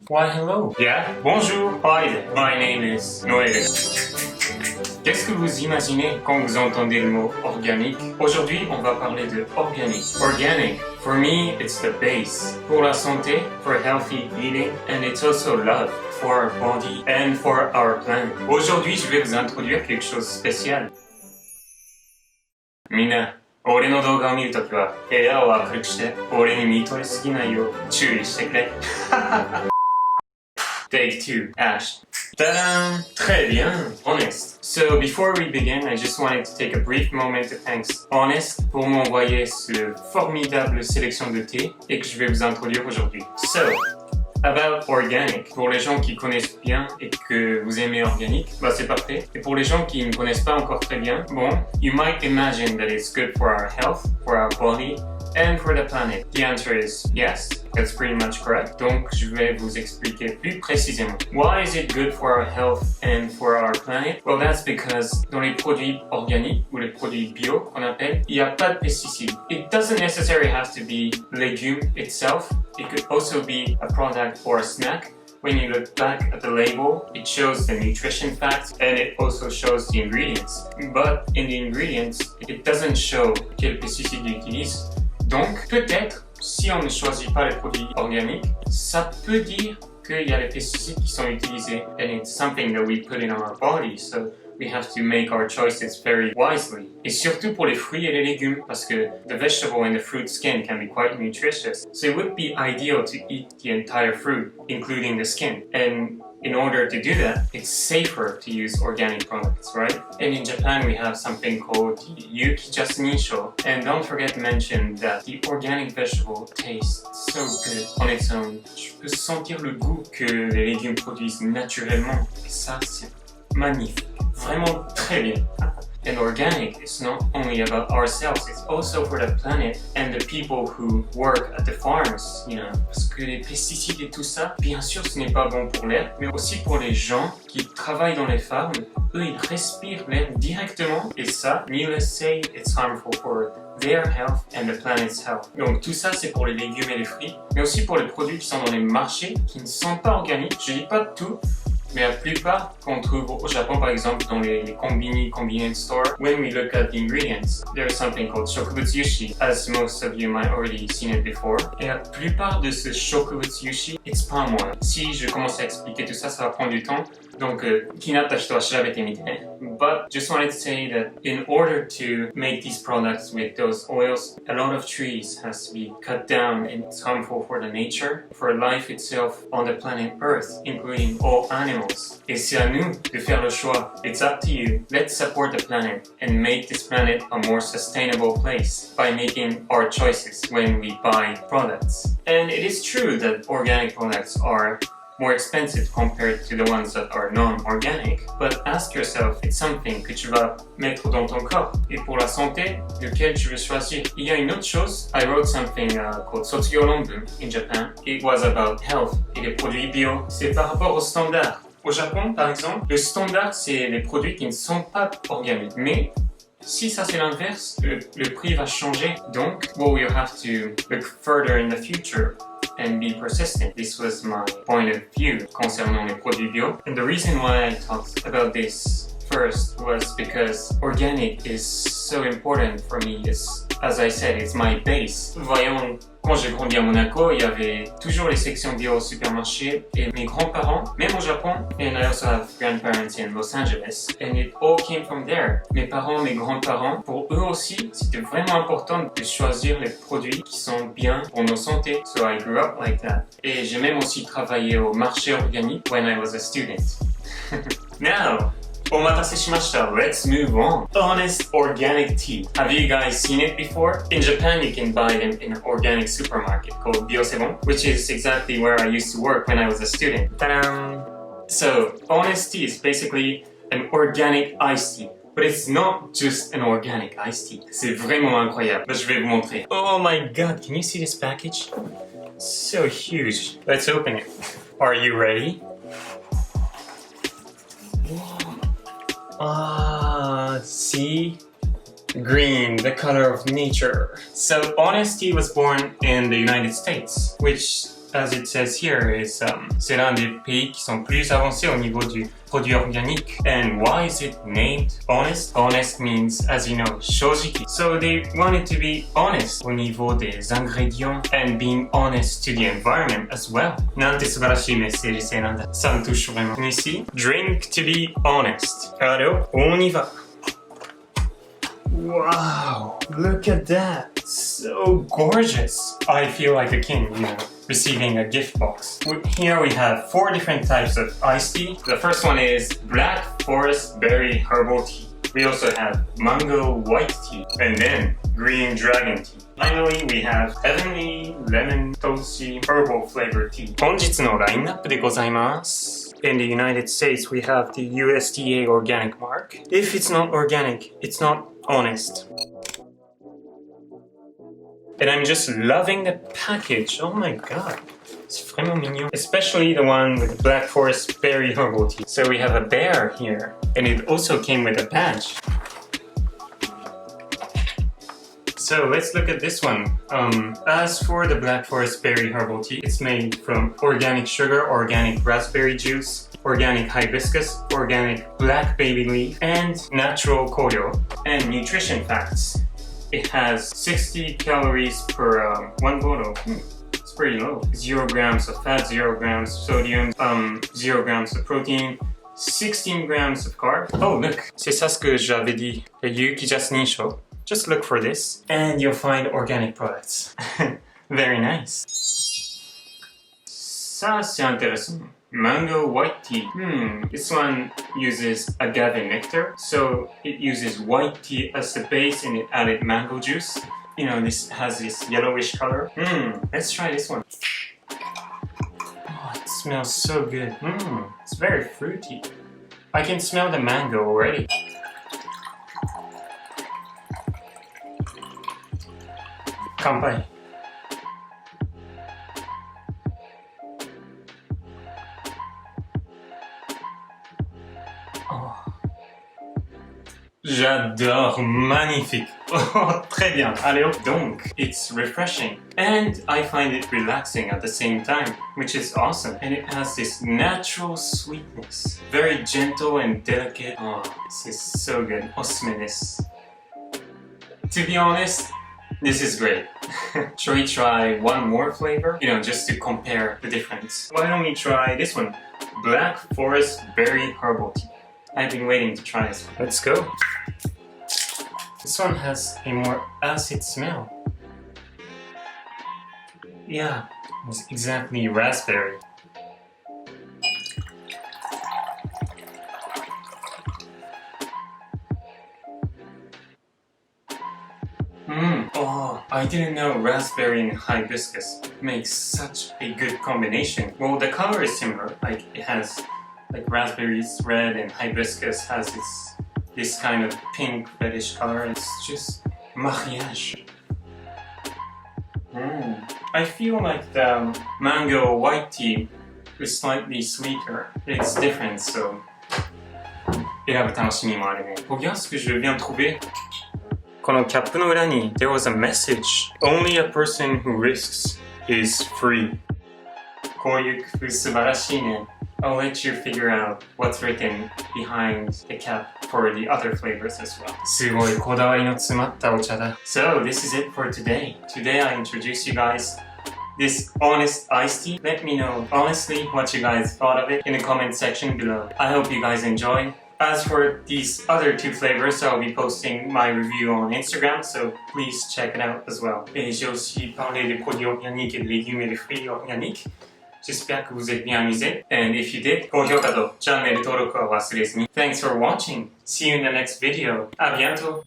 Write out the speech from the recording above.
Why hello. Yeah, bonjour. Hi there. My name is Noël. Qu'est-ce que vous imaginez quand vous entendez le mot organique? Aujourd'hui, on va parler de organique. Organic, for me, it's the base. Pour la santé, for healthy eating, and it's also love for our body and for our planet. Aujourd'hui, je vais vous introduire quelque chose de spécial. みんな、俺の動画を見るときは、部屋を明るくして、俺に見とれすぎないよう注意してくれ。Take 2, Ash. Ta-da! Très bien, Honest. So before we begin, I just wanted to take a brief moment to thank Honest pour m'envoyer ce formidable sélection de thé et que je vais vous introduire aujourd'hui. So, about organic. Pour les gens qui connaissent bien et que vous aimez organique, bah c'est parfait. Et pour les gens qui ne connaissent pas encore très bien, bon, you might imagine that it's good for our health, for our body, and for the planet. The answer is yes, that's pretty much correct. Donc, je vais vous expliquer plus précisément. Why is it good for our health and for our planet? Well, that's because dans les produits organiques ou les produits bio qu'on appelle, il n'y a pas de pesticides. It doesn't necessarily have to be legume itself. It could also be a product or a snack. When you look back at the label, it shows the nutrition facts and it also shows the ingredients. But in the ingredients, it doesn't show quels pesticides ils utilisent. Donc, peut-être, si on ne choisit pas les produits organiques, ça peut dire qu'il y a les pesticides qui sont utilisés and it's something that we put in our body, so we have to make our choices very wisely. Et surtout pour les fruits et les légumes, parce que the vegetable and the fruit skin can be quite nutritious, so it would be ideal to eat the entire fruit, including the skin. And in order to do that, it's safer to use organic products, right? And in Japan, we have something called the Yuki Jasuninsho. And don't forget to mention that the organic vegetable tastes so good on its own. Je peux sentir le goût que les légumes produisent naturellement. Et ça, c'est magnifique. Vraiment très bien. And organic is not only about ourselves, it's also for the planet and the people who work at the farms, you know. Parce que les pesticides et tout ça, bien sûr, ce n'est pas bon pour l'air, mais aussi pour les gens qui travaillent dans les farms. Eux, ils respirent l'air directement et ça, needless to say, it's harmful for their health and the planet's health. Donc tout ça, c'est pour les légumes et les fruits, mais aussi pour les produits qui sont dans les marchés, qui ne sont pas organiques. Je dis pas tout, mais la plupart qu'on trouve au Japon, par exemple, dans les convenience stores, when we look at the ingredients, there's something called shokubutsu-yushi, as most of you might already seen it before. Et la plupart de ce shokubutsu-yushi, it's palm oil. Si je commence à expliquer tout ça, ça va prendre du temps. Donc, 気になった人は調べてみてね。But just wanted to say that in order to make these products with those oils, a lot of trees has to be cut down and it's harmful for the nature, for life itself on the planet Earth, including all animals. Et c'est à nous de faire le choix. It's up to you. Let's support the planet and make this planet a more sustainable place by making our choices when we buy products. And it is true that organic products are more expensive compared to the ones that are non-organic. But ask yourself, it's something que tu vas mettre dans ton corps. Et pour la santé, lequel tu veux choisir? Il y a une autre chose. I wrote something called Sotsugyō Nonbun in Japan. It was about health et les produits bio. C'est par rapport aux standards. Au Japon, par exemple, le standard, c'est les produits qui ne sont pas organiques. Mais si ça c'est l'inverse, le prix va changer. Donc, well, you have to look further in the future and be persistent. This was my point of view concernant les produits bio. And the reason why I talked about this first was because organic is so important for me. As I said, it's my base. Voyons, quand j'ai grandi à Monaco, il y avait toujours les sections bio au supermarché et mes grands-parents, même au Japon, and I also have grandparents in Los Angeles, and it all came from there. Mes parents, mes grands-parents, pour eux aussi, c'était vraiment important de choisir les produits qui sont bien pour nos santé. So I grew up like that. Et j'ai même aussi travaillé au marché organique when I was a student. Now, お待たせしました. Let's move on. Honest organic tea. Have you guys seen it before? In Japan, you can buy them in an organic supermarket called Biosebon, which is exactly where I used to work when I was a student. Ta-da! So, honest tea is basically an organic iced tea. But it's not just an organic iced tea. C'est vraiment incroyable. Je vais vous montrer. Oh my god, can you see this package? So huge. Let's open it. Are you ready? See? Green, the color of nature. So Honest Tea was born in the United States, which as it says here, c'est l'un des pays qui sont plus avancés au niveau du produit organique. And why is it named Honest? Honest means, as you know, 正直. So they wanted to be honest au niveau des ingrédients and being honest to the environment as well. なんて素晴らしいメッセージ性なんだ。Ça me touche vraiment. You see? Drink to be honest. Alors, on y va. Wow, look at that. So gorgeous. I feel like a king, you know, receiving a gift box. Here we have 4 different types of iced tea. The first one is Black Forest Berry Herbal Tea. We also have Mango White Tea and then Green Dragon Tea. Finally, we have Heavenly Lemon Toasty Herbal Flavor Tea. 本日のラインナップでございます。In the United States, we have the USDA organic mark. If it's not organic, it's not honest. And I'm just loving the package. Oh my god. It's vraiment mignon. Especially the one with the Black Forest Berry Herbal Tea. So we have a bear here. And it also came with a badge. So let's look at this one. As for the Black Forest Berry Herbal Tea, it's made from organic sugar, organic raspberry juice, organic hibiscus, organic black baby leaf, and natural koryo. And nutrition facts. It has 60 calories per 1 bottle. It's pretty low. 0 grams of fat, 0 grams of sodium, 0 grams of protein, 16 grams of carb. Oh look, c'est ça ce que j'avais dit. Le Yuki Jasmine Show. Just look for this and you'll find organic products. Very nice. Ça c'est intéressant. Mango white tea. This one uses agave nectar. So it uses white tea as the base and it added mango juice. You know, this has this yellowish color. Let's try this one. Oh, it smells so good. It's very fruity. I can smell the mango already. Kanpai. Oh. J'adore, magnifique. Oh, très bien. Allez hop. Donc, it's refreshing and I find it relaxing at the same time, which is awesome. And it has this natural sweetness, very gentle and delicate. Oh, this is so good. おすすめです。To be honest, this is great. Shall we try one more flavor? You know, just to compare the difference. Why don't we try this one? Black Forest Berry Herbal Tea. I've been waiting to try this one. Let's go. This one has a more acid smell. Yeah, it's exactly raspberry. Oh, I didn't know raspberry and hibiscus makes such a good combination. Well, the color is similar. Like it has like raspberries red and hibiscus has this kind of pink reddish color. It's just mariage. I feel like the mango white tea is slightly sweeter. It's different, so 選ぶ楽しみもあるね。Regarde ce que je viens de trouver. このキャップの裏に there was a message. Only a person who risks is free. こういう工夫素晴らしいね。I'll let you figure out what's written behind the cap for the other flavors as well. すごいこだわりの詰まったお茶だ。So this is it for today. Today I introduce you guys this honest iced tea. Let me know honestly what you guys thought of it in the comment section below. I hope you guys enjoyed. As for these other 2 flavors, I'll be posting my review on Instagram, so please check it out as well. Et j'ai aussi parlé des produits organiques et des légumes et des fruits organiques. J'espère que vous êtes bien amusés. And if you did, 高評価とチャンネル登録を忘れずに. Thanks for watching. See you in the next video. À bientôt.